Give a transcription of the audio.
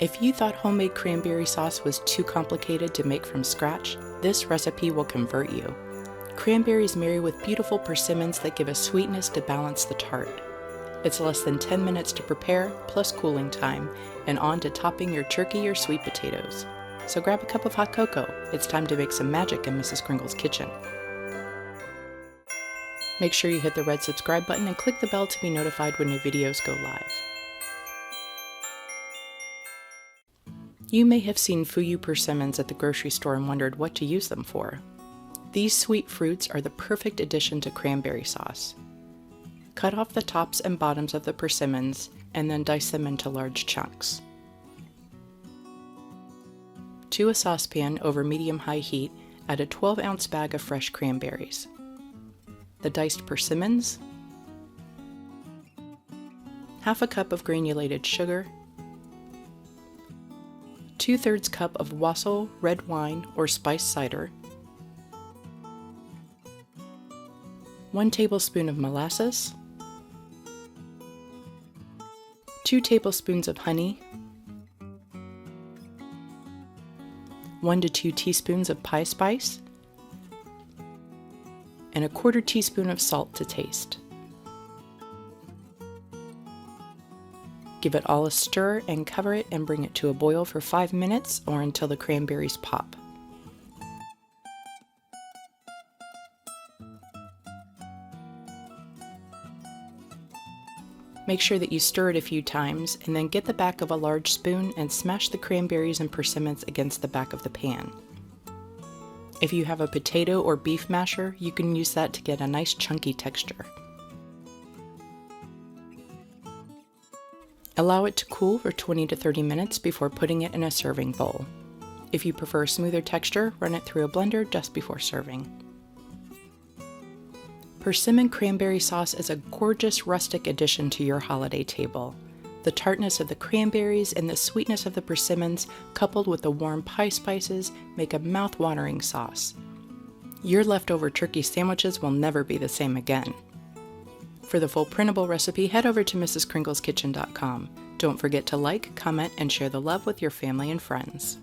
If you thought homemade cranberry sauce was too complicated to make from scratch, this recipe will convert you. Cranberries marry with beautiful persimmons that give a sweetness to balance the tart. It's less than 10 minutes to prepare, plus cooling time, and on to topping your turkey or sweet potatoes. So grab a cup of hot cocoa. It's time to make some magic in Mrs. Kringle's kitchen. Make sure you hit the red subscribe button and click the bell to be notified when new videos go live. You may have seen Fuyu persimmons at the grocery store and wondered what to use them for. These sweet fruits are the perfect addition to cranberry sauce. Cut off the tops and bottoms of the persimmons and then dice them into large chunks. To a saucepan over medium-high heat, add a 12-ounce bag of fresh cranberries, the diced persimmons, half a cup of granulated sugar, 2/3 cup of wassail, red wine, or spiced cider, 1 tablespoon of molasses, 2 tablespoons of honey, 1 to 2 teaspoons of pie spice, and a 1/4 teaspoon of salt to taste. Give it all a stir and cover it and bring it to a boil for 5 minutes or until the cranberries pop. Make sure that you stir it a few times and then get the back of a large spoon and smash the cranberries and persimmons against the back of the pan. If you have a potato or beef masher, you can use that to get a nice chunky texture. Allow it to cool for 20 to 30 minutes before putting it in a serving bowl. If you prefer a smoother texture, run it through a blender just before serving. Persimmon cranberry sauce is a gorgeous rustic addition to your holiday table. The tartness of the cranberries and the sweetness of the persimmons, coupled with the warm pie spices, make a mouth-watering sauce. Your leftover turkey sandwiches will never be the same again. For the full printable recipe, head over to mrskringleskitchen.com. Don't forget to like, comment, and share the love with your family and friends.